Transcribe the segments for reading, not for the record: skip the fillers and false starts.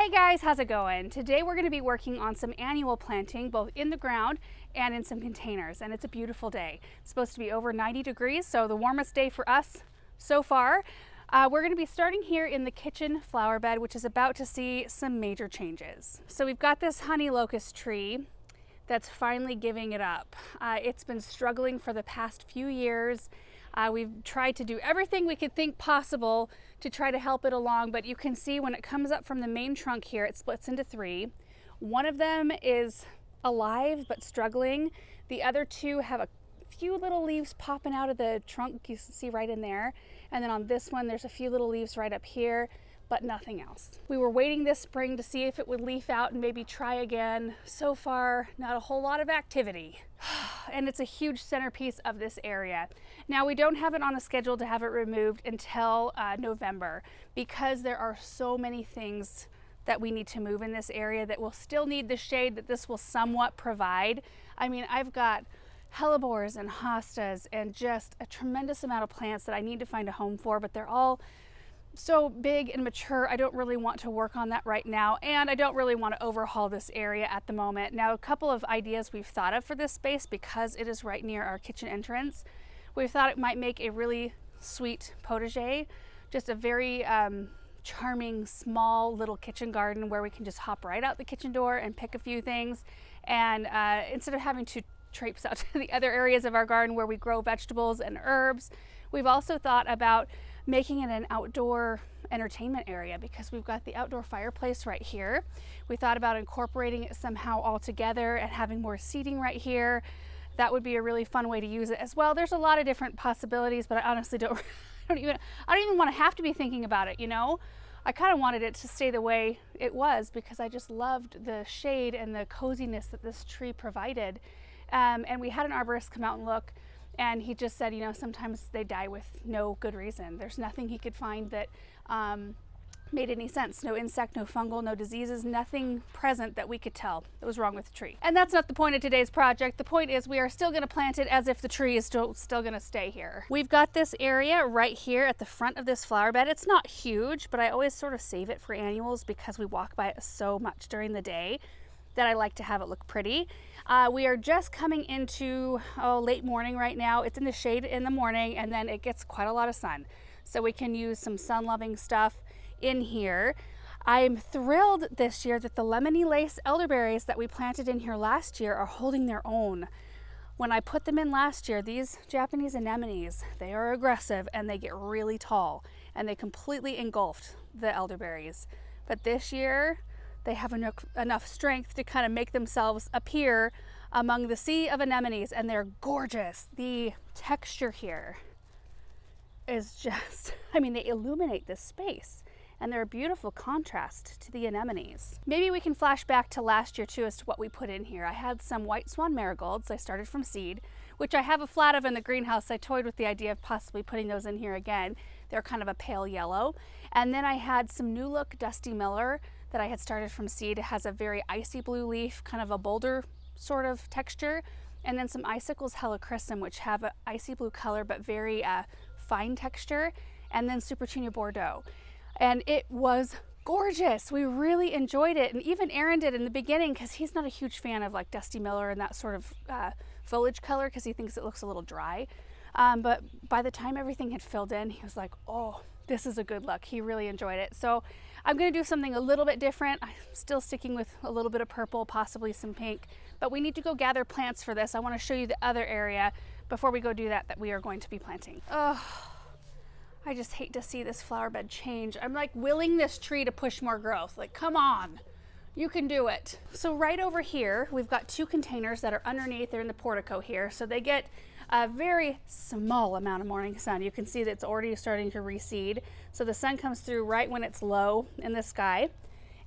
Hey guys, how's it going? Today we're going to be working on some annual planting, both in the ground and in some containers, and it's a beautiful day. It's supposed to be over 90 degrees, so the warmest day for us so far. We're going to be starting here in the kitchen flower bed, which is about to see some major changes. So we've got this honey locust tree that's finally giving it up. It's been struggling for the past few years. We've tried to do everything we could think possible to try to help it along, but you can see when it comes up from the main trunk here, it splits into three. One of them is alive but struggling. The other two have a few little leaves popping out of the trunk, you can see right in there. And then on this one, there's a few little leaves right up here, but nothing else. We were waiting this spring to see if it would leaf out and maybe try again. So far, not a whole lot of activity. And it's a huge centerpiece of this area. Now, we don't have it on a schedule to have it removed until November, because there are so many things that we need to move in this area that will still need the shade that this will somewhat provide. I mean, I've got hellebores and hostas and just a tremendous amount of plants that I need to find a home for, but they're all so big and mature. I don't really want to work on that right now, and I don't really want to overhaul this area at the moment. Now, a couple of ideas we've thought of for this space, because it is right near our kitchen entrance. We thought it might make a really sweet potager, just a very charming small little kitchen garden where we can just hop right out the kitchen door and pick a few things, and instead of having to traipse out to the other areas of our garden where we grow vegetables and herbs. We've also thought about making it an outdoor entertainment area, because we've got the outdoor fireplace right here. We thought about incorporating it somehow all together and having more seating right here. That would be a really fun way to use it as well. There's a lot of different possibilities, but I honestly don't even want to have to be thinking about it, you know? I kind of wanted it to stay the way it was because I just loved the shade and the coziness that this tree provided. And we had an arborist come out and look, and he just said, you know, sometimes they die with no good reason. There's nothing he could find that made any sense. No insect, no fungal, no diseases, nothing present that we could tell that was wrong with the tree. And that's not the point of today's project. The point is we are still going to plant it as if the tree is still going to stay here. We've got this area right here at the front of this flower bed. It's not huge, but I always sort of save it for annuals because we walk by it so much during the day that I like to have it look pretty. We are just coming into late morning right now. It's in the shade in the morning, and then it gets quite a lot of sun. So we can use some sun-loving stuff in here. I'm thrilled this year that the lemony lace elderberries that we planted in here last year are holding their own. When I put them in last year, these Japanese anemones, they are aggressive and they get really tall, and they completely engulfed the elderberries. But this year, they have enough strength to kind of make themselves appear among the sea of anemones, and they're gorgeous. The texture here is just, I mean, they illuminate this space, and they're a beautiful contrast to the anemones. Maybe we can flash back to last year too as to what we put in here. I had some white swan marigolds. I started from seed, which I have a flat of in the greenhouse. I toyed with the idea of possibly putting those in here again. They're kind of a pale yellow. And then I had some New Look Dusty Miller that I had started from seed. It has a very icy blue leaf, kind of a boulder sort of texture. And then some Icicles Helichrysum, which have an icy blue color but very fine texture. And then Supertunia Bordeaux. And it was gorgeous. We really enjoyed it. And even Aaron did in the beginning, because he's not a huge fan of like Dusty Miller and that sort of foliage color, because he thinks it looks a little dry. But by the time everything had filled in, he was like, oh, this is a good look. He really enjoyed it. So I'm going to do something a little bit different. I'm still sticking with a little bit of purple, possibly some pink, but we need to go gather plants for this. I want to show you the other area before we go do that we are going to be planting. Oh, I just hate to see this flower bed change. I'm like willing this tree to push more growth. Like, come on, you can do it. So right over here, we've got two containers that are underneath. They're in the portico here. So they get a very small amount of morning sun. You can see that it's already starting to reseed. So the sun comes through right when it's low in the sky,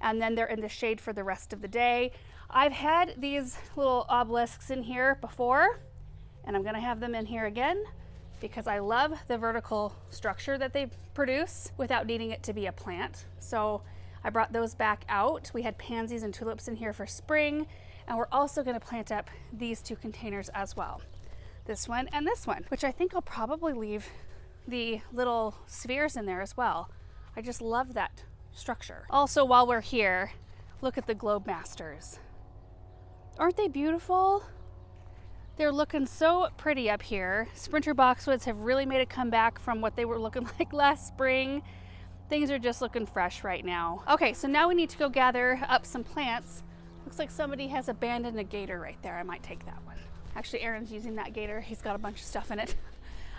and then they're in the shade for the rest of the day. I've had these little obelisks in here before, and I'm gonna have them in here again because I love the vertical structure that they produce without needing it to be a plant. So I brought those back out. We had pansies and tulips in here for spring, and we're also gonna plant up these two containers as well. This one and this one, which I think I'll probably leave the little spheres in there as well. I just love that structure. Also, while we're here, look at the Globe Masters. Aren't they beautiful? They're looking so pretty up here. Sprinter boxwoods have really made a comeback from what they were looking like last spring. Things are just looking fresh right now. Okay, so now we need to go gather up some plants. Looks like somebody has abandoned a gator right there. I might take that one. Actually, Aaron's using that gator. He's got a bunch of stuff in it.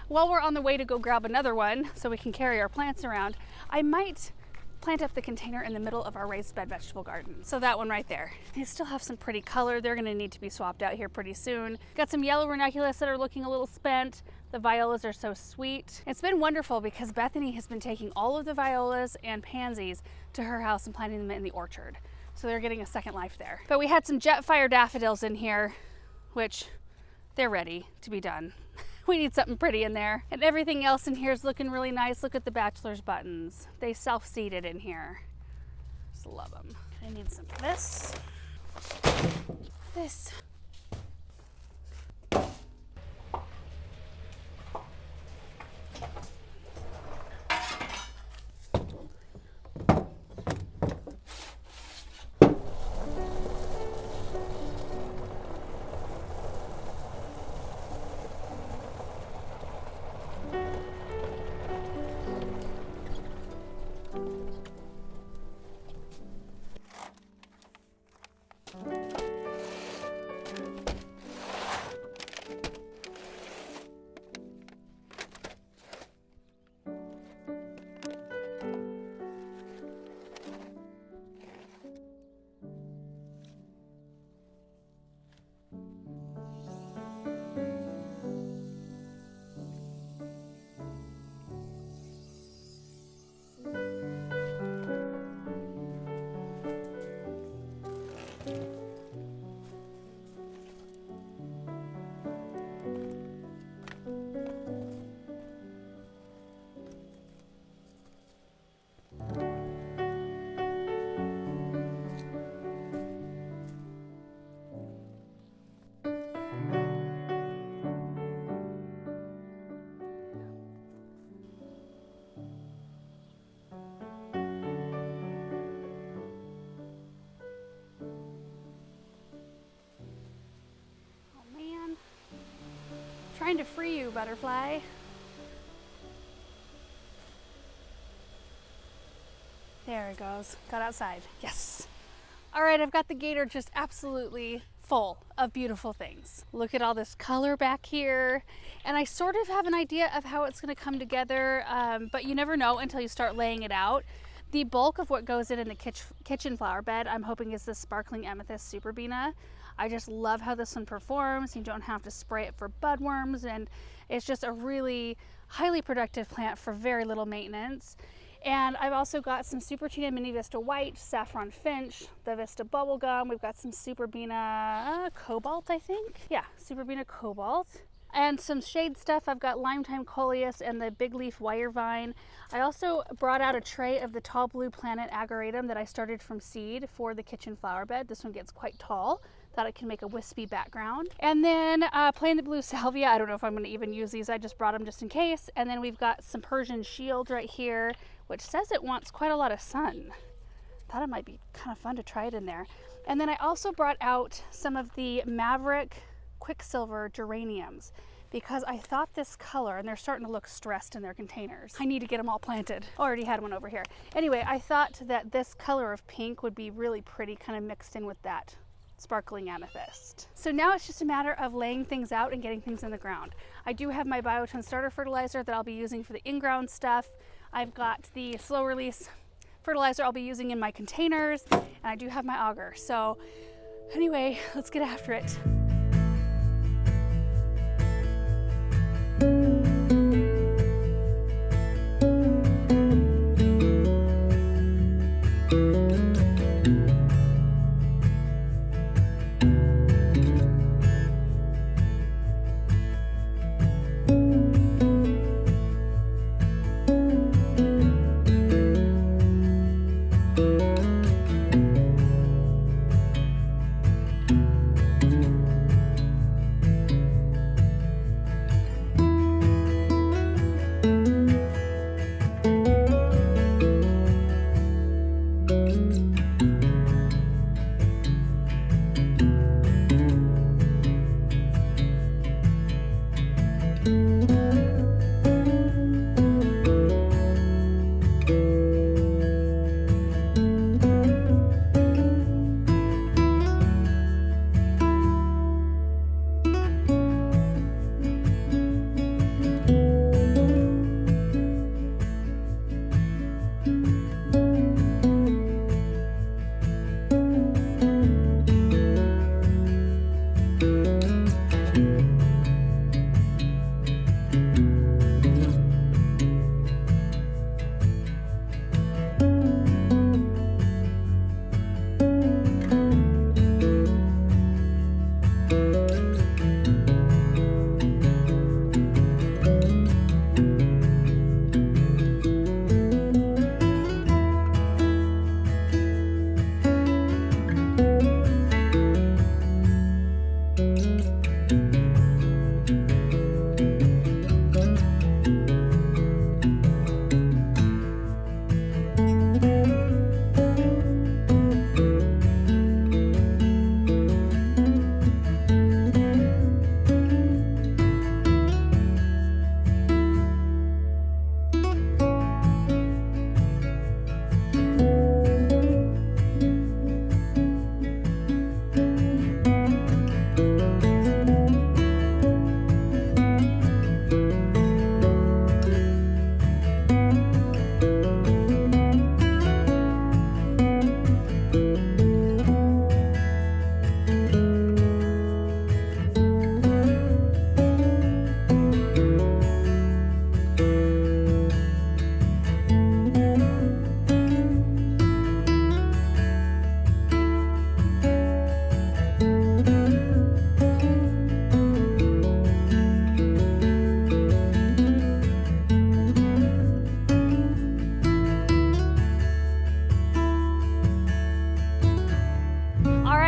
While we're on the way to go grab another one so we can carry our plants around, I might plant up the container in the middle of our raised bed vegetable garden. So that one right there. They still have some pretty color. They're gonna need to be swapped out here pretty soon. Got some yellow ranunculus that are looking a little spent. The violas are so sweet. It's been wonderful because Bethany has been taking all of the violas and pansies to her house and planting them in the orchard. So they're getting a second life there. But we had some Jetfire daffodils in here, which they're ready to be done. We need something pretty in there. And everything else in here is looking really nice. Look at the bachelor's buttons. They self-seated in here. Just love them. I need some of this. This. Trying to free you, butterfly. There it goes. Got outside. Yes. All right, I've got the gator just absolutely full of beautiful things. Look at all this color back here. And I sort of have an idea of how it's going to come together, but you never know until you start laying it out. The bulk of what goes in the kitchen flower bed, I'm hoping, is the sparkling amethyst superbena. I just love how this one performs. You don't have to spray it for budworms, and it's just a really highly productive plant for very little maintenance. And I've also got some Supertina Mini Vista White, Saffron Finch, the Vista Bubblegum. We've got some Superbena Cobalt, I think. Yeah, Superbena Cobalt. And some shade stuff. I've got Limetime Coleus and the Big Leaf Wire Vine. I also brought out a tray of the Tall Blue Planet Ageratum that I started from seed for the kitchen flower bed. This one gets quite tall. Thought it can make a wispy background. And then Plain the Blue Salvia. I don't know if I'm going to even use these. I just brought them just in case. And then we've got some Persian Shield right here, which says it wants quite a lot of sun. Thought it might be kind of fun to try it in there. And then I also brought out some of the Maverick Quicksilver geraniums because I thought this color, and they're starting to look stressed in their containers. I need to get them all planted. Already had one over here. Anyway, I thought that this color of pink would be really pretty, kind of mixed in with that sparkling amethyst. So now it's just a matter of laying things out and getting things in the ground. I do have my Biotin starter fertilizer that I'll be using for the in-ground stuff. I've got the slow release fertilizer I'll be using in my containers, and I do have my auger. So anyway, let's get after it.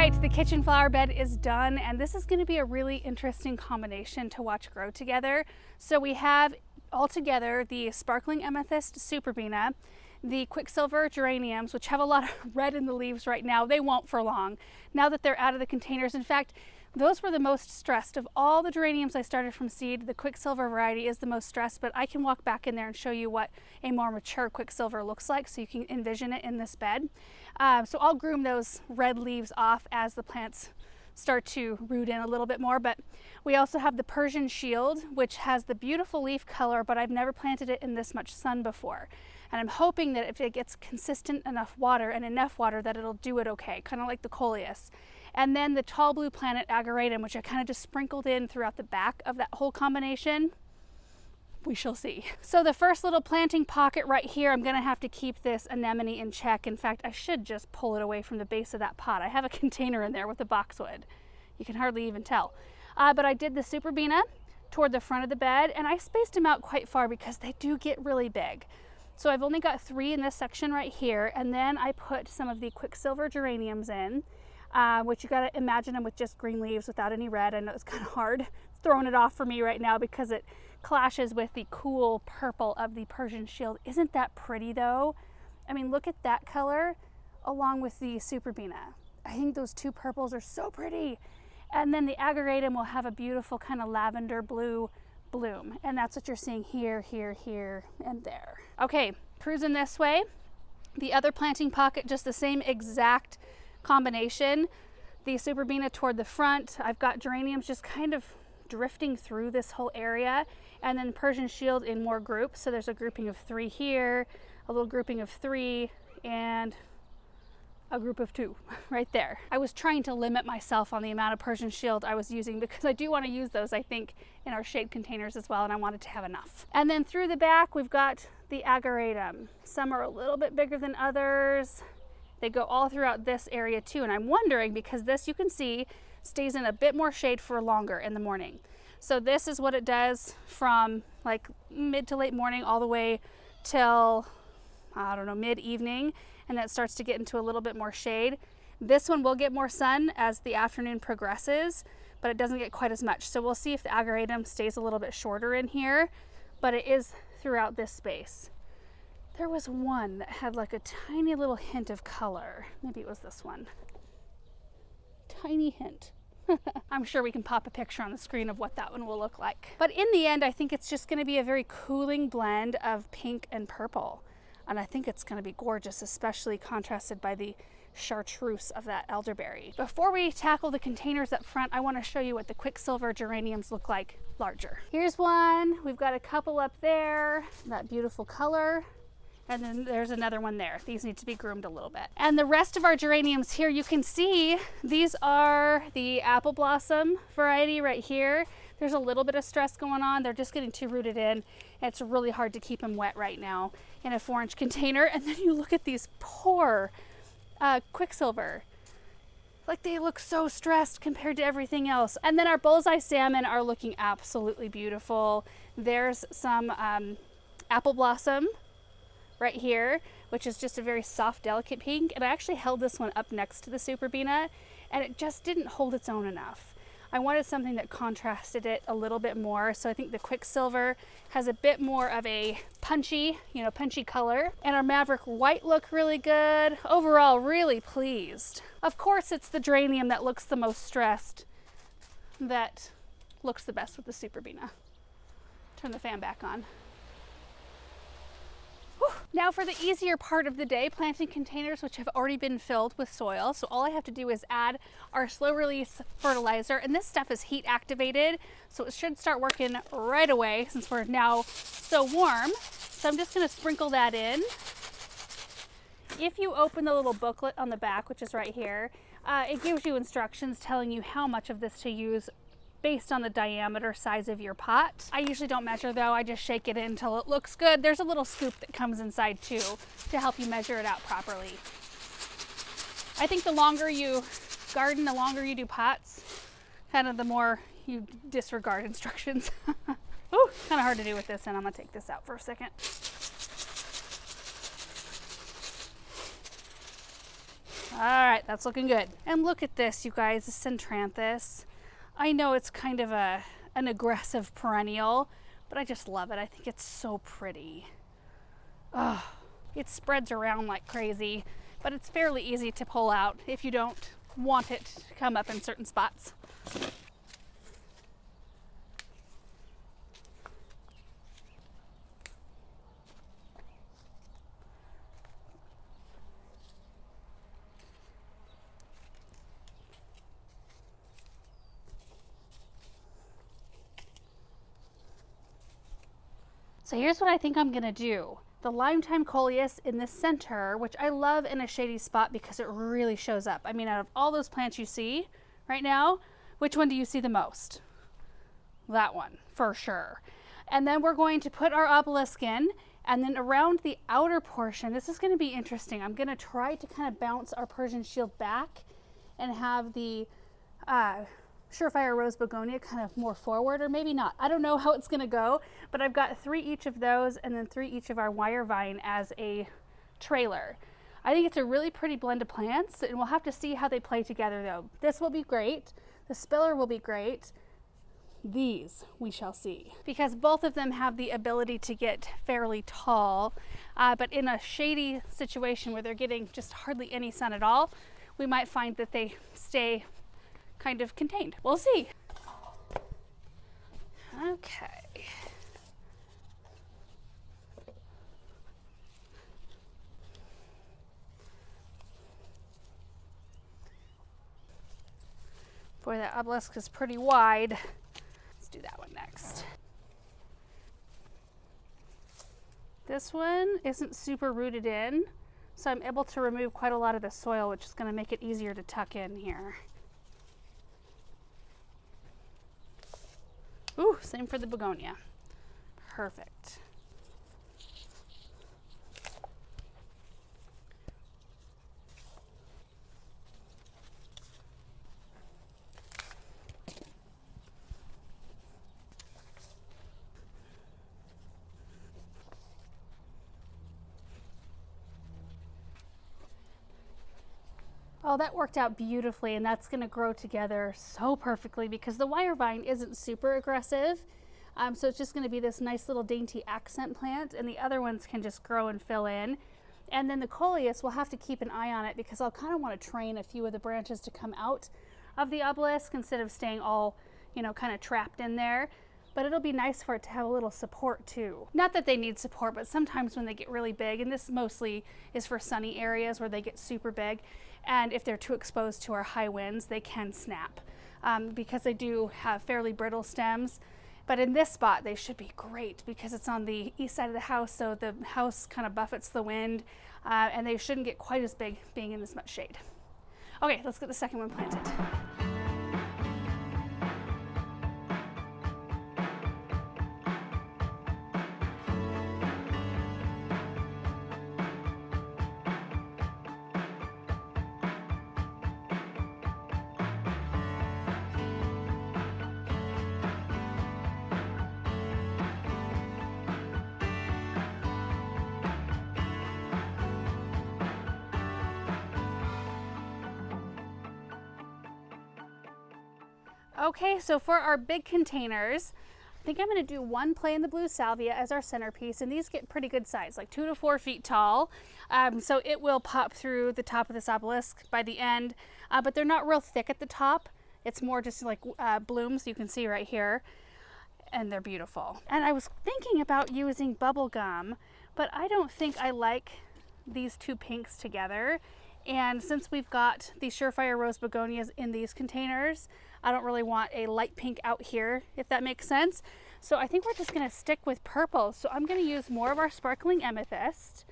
right, the kitchen flower bed is done, and this is going to be a really interesting combination to watch grow together. So we have all together the sparkling amethyst superbena, the quicksilver geraniums, which have a lot of red in the leaves right now. They won't for long now that they're out of the containers. In fact, those were the most stressed of all the geraniums I started from seed. The quicksilver variety is the most stressed, but I can walk back in there and show you what a more mature quicksilver looks like so you can envision it in this bed. So I'll groom those red leaves off as the plants start to root in a little bit more. But we also have the Persian shield, which has the beautiful leaf color, but I've never planted it in this much sun before. And I'm hoping that if it gets consistent enough water and enough water that it'll do it okay, kind of like the coleus. And then the tall blue planet ageratum, which I kind of just sprinkled in throughout the back of that whole combination. We shall see. So the first little planting pocket right here, I'm gonna have to keep this anemone in check. In fact, I should just pull it away from the base of that pot. I have a container in there with the boxwood. You can hardly even tell. But I did the superbena toward the front of the bed, and I spaced them out quite far because they do get really big. So I've only got 3 in this section right here, and then I put some of the quicksilver geraniums in. Which you gotta imagine them with just green leaves without any red. I know it's kind of hard. It's throwing it off for me right now because it clashes with the cool purple of the Persian shield. Isn't that pretty though? I mean, look at that color along with the superbena. I think those two purples are so pretty. And then the ageratum will have a beautiful kind of lavender blue bloom. And that's what you're seeing here, here, here, and there. Okay, cruising this way. The other planting pocket, just the same exact combination. The superbena toward the front. I've got geraniums just kind of drifting through this whole area, and then Persian shield in more groups. So there's a grouping of 3 here, a little grouping of 3, and a group of 2 right there. I was trying to limit myself on the amount of Persian shield I was using because I do want to use those, I think, in our shade containers as well, and I wanted to have enough. And then through the back, we've got the ageratum. Some are a little bit bigger than others. They go all throughout this area too, and I'm wondering because this, you can see, stays in a bit more shade for longer in the morning. So this is what it does from like mid to late morning all the way till, I don't know, mid-evening, and that starts to get into a little bit more shade. This one will get more sun as the afternoon progresses, but it doesn't get quite as much. So we'll see if the ageratum stays a little bit shorter in here, but it is throughout this space. There was one that had like a tiny little hint of color. Maybe it was this one. Tiny hint. I'm sure we can pop a picture on the screen of what that one will look like. But in the end, I think it's just going to be a very cooling blend of pink and purple. And I think it's going to be gorgeous, especially contrasted by the chartreuse of that elderberry. Before we tackle the containers up front, I want to show you what the quicksilver geraniums look like larger. Here's one. We've got a couple up there. That beautiful color. And then there's another one there. These need to be groomed a little bit. And the rest of our geraniums here, you can see these are the apple blossom variety right here. There's a little bit of stress going on. They're just getting too rooted in. It's really hard to keep them wet right now in a 4-inch container. And then you look at these poor quicksilver. Like they look so stressed compared to everything else. And then our bullseye salmon are looking absolutely beautiful. There's some apple blossom right here, which is just a very soft, delicate pink. And I actually held this one up next to the superbena, and it just didn't hold its own enough. I wanted something that contrasted it a little bit more. So I think the quicksilver has a bit more of a punchy, punchy color. And our maverick white look really good. Overall, really pleased. Of course, it's the geranium that looks the most stressed that looks the best with the superbena. Turn the fan back on. Now for the easier part of the day, planting containers which have already been filled with soil. So all I have to do is add our slow release fertilizer, and this stuff is heat activated, so it should start working right away since we're now so warm. So I'm just going to sprinkle that in. If you open the little booklet on the back, which is right here, it gives you instructions telling you how much of this to use based on the diameter size of your pot. I usually don't measure though, I just shake it in until it looks good. There's a little scoop that comes inside too to help you measure it out properly. I think the longer you garden, the longer you do pots, kind of the more you disregard instructions. Ooh, kind of hard to do with this, and I'm gonna take this out for a second. All right, that's looking good. And look at this, you guys, the Centranthus. I know it's kind of an aggressive perennial, but I just love it. I think it's so pretty. Oh, it spreads around like crazy, but it's fairly easy to pull out if you don't want it to come up in certain spots. So here's what I think I'm gonna do. The Lime-Time Coleus in the center, which I love in a shady spot because it really shows up. I mean, out of all those plants you see right now, which one do you see the most? That one, for sure. And then we're going to put our obelisk in, and then around the outer portion, this is gonna be interesting. I'm gonna try to kind of bounce our Persian shield back and have the Surefire Rose Begonia kind of more forward, or maybe not. I don't know how it's gonna go, but I've got 3 each of those and then 3 each of our wire vine as a trailer. I think it's a really pretty blend of plants, and we'll have to see how they play together though. This will be great. The spiller will be great. These we shall see, because both of them have the ability to get fairly tall, but in a shady situation where they're getting just hardly any sun at all, we might find that they stay kind of contained. We'll see. Okay. Boy, that obelisk is pretty wide. Let's do that one next. This one isn't super rooted in, so I'm able to remove quite a lot of the soil, which is going to make it easier to tuck in here. Ooh, same for the begonia. Perfect. Oh, that worked out beautifully, and that's going to grow together so perfectly because the wire vine isn't super aggressive. So it's just going to be this nice little dainty accent plant, and the other ones can just grow and fill in. And then the coleus, we'll have to keep an eye on it because I'll kind of want to train a few of the branches to come out of the obelisk instead of staying all, kind of trapped in there. But it'll be nice for it to have a little support too. Not that they need support, but sometimes when they get really big, and this mostly is for sunny areas where they get super big, and if they're too exposed to our high winds, they can snap because they do have fairly brittle stems. But in this spot, they should be great because it's on the east side of the house, so the house kind of buffets the wind, and they shouldn't get quite as big being in this much shade. Okay, let's get the second one planted. Okay, so for our big containers, I think I'm going to do one play in the blue salvia as our centerpiece, and these get pretty good size, like 2 to 4 feet tall. So it will pop through the top of this obelisk by the end, but they're not real thick at the top. It's more just like blooms, you can see right here, and they're beautiful. And I was thinking about using bubble gum, but I don't think I like these 2 pinks together. And since we've got the Surefire Rose Begonias in these containers, I don't really want a light pink out here, if that makes sense. So I think we're just gonna stick with purple. So I'm gonna use more of our sparkling amethyst,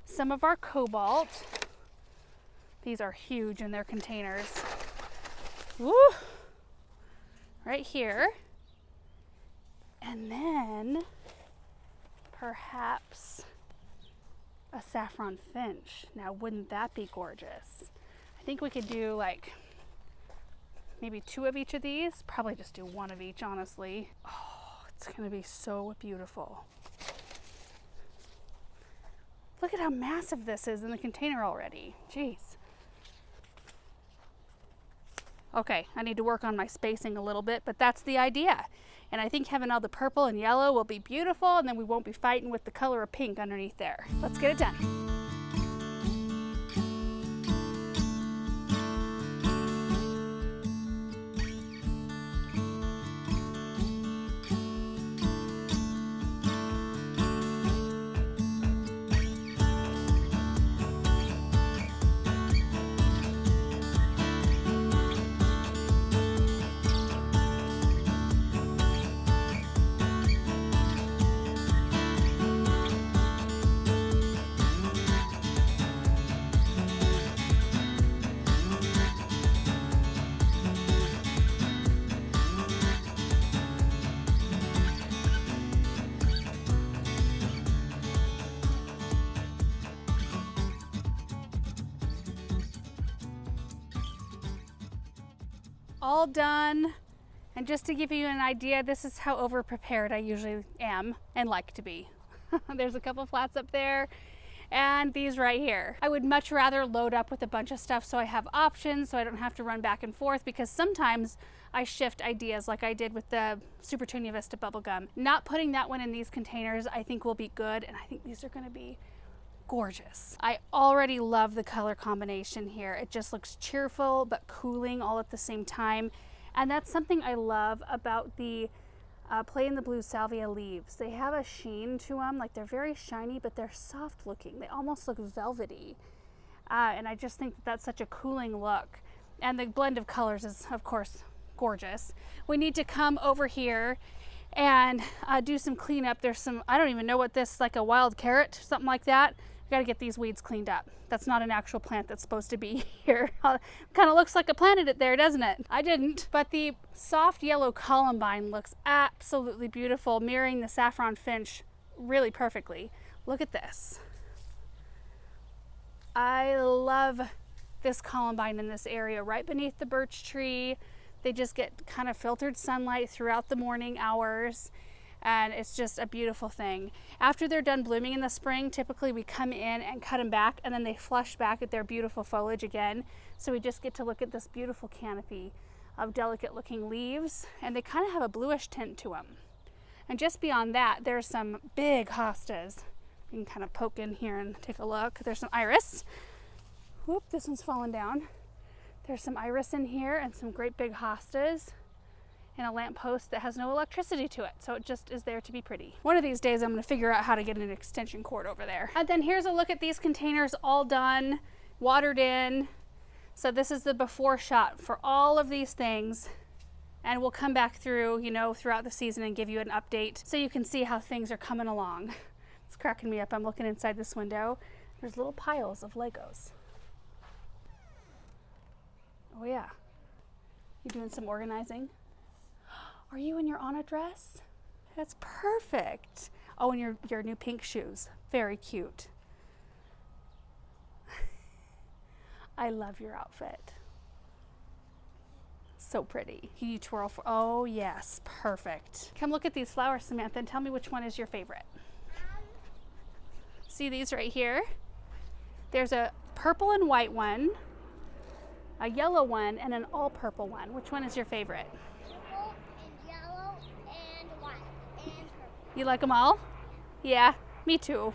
some of our cobalt. These are huge in their containers. Woo! Right here. And then perhaps a saffron finch. Now, wouldn't that be gorgeous? I think we could do like maybe 2 of each of these. Probably just do 1 of each, honestly. Oh, it's gonna be so beautiful. Look at how massive this is in the container already. Jeez. Okay, I need to work on my spacing a little bit, but that's the idea. And I think having all the purple and yellow will be beautiful, and then we won't be fighting with the color of pink underneath there. Let's get it done. All done. And just to give you an idea, this is how over prepared I usually am and like to be. There's a couple flats up there and these right here. I would much rather load up with a bunch of stuff so I have options, so I don't have to run back and forth, because sometimes I shift ideas like I did with the Super Tunia Vista bubblegum. Not putting that one in these containers I think will be good, and I think these are going to be gorgeous. I already love the color combination here. It just looks cheerful but cooling all at the same time. And that's something I love about the Play in the Blue Salvia leaves. They have a sheen to them, like they're very shiny, but they're soft looking. They almost look velvety. And I just think that that's such a cooling look. And the blend of colors is, of course, gorgeous. We need to come over here and do some cleanup. There's some, I don't even know what this, like a wild carrot, something like that. We got to get these weeds cleaned up. That's not an actual plant that's supposed to be here. Kind of looks like I planted it there, doesn't it? I didn't. But the soft yellow columbine looks absolutely beautiful, mirroring the saffron finch really perfectly. Look at this. I love this columbine in this area, right beneath the birch tree. They just get kind of filtered sunlight throughout the morning hours. And it's just a beautiful thing. After they're done blooming in the spring, typically we come in and cut them back, and then they flush back at their beautiful foliage again. So we just get to look at this beautiful canopy of delicate looking leaves, and they kind of have a bluish tint to them. And just beyond that, there's some big hostas. You can kind of poke in here and take a look. There's some iris. Whoop, this one's fallen down. There's some iris in here and some great big hostas, and a lamppost that has no electricity to it, so it just is there to be pretty. One of these days I'm going to figure out how to get an extension cord over there. And then here's a look at these containers, all done, watered in. So this is the before shot for all of these things, and we'll come back through, you know, throughout the season and give you an update so you can see how things are coming along. It's cracking me up. I'm looking inside this window. There's little piles of Legos. Oh yeah. You doing some organizing? Are you in your Anna dress? That's perfect. Oh, and your new pink shoes. Very cute. I love your outfit. So pretty. Can you twirl for, oh yes, perfect. Come look at these flowers, Samantha, and tell me which one is your favorite. See these right here? There's a purple and white one, a yellow one, and an all purple one. Which one is your favorite? You like them all? Yeah, me too.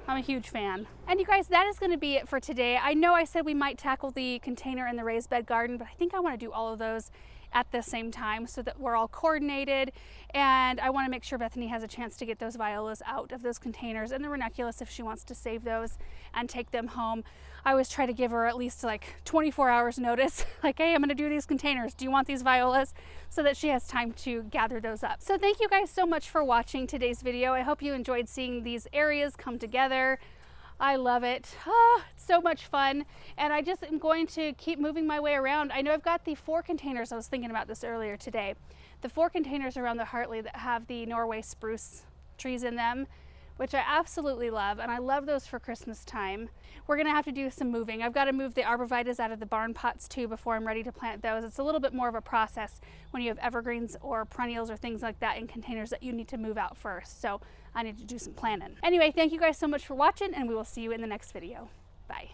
I'm a huge fan. And you guys, that is going to be it for today. I know I said we might tackle the container in the raised bed garden, but I think I want to do all of those at the same time so that we're all coordinated, and I want to make sure Bethany has a chance to get those violas out of those containers and the ranunculus if she wants to save those and take them home. I always try to give her at least like 24 hours notice, like, hey, I'm going to do these containers. Do you want these violas? So that she has time to gather those up. So thank you guys so much for watching today's video. I hope you enjoyed seeing these areas come together. I love it. Oh, it's so much fun. And I just am going to keep moving my way around. I know I've got the 4 containers. I was thinking about this earlier today. The 4 containers around the Hartley that have the Norway spruce trees in them, which I absolutely love. And I love those for Christmas time. We're gonna have to do some moving. I've got to move the arborvitaes out of the barn pots too before I'm ready to plant those. It's a little bit more of a process when you have evergreens or perennials or things like that in containers that you need to move out first. So I need to do some planning. Anyway, thank you guys so much for watching, and we will see you in the next video. Bye.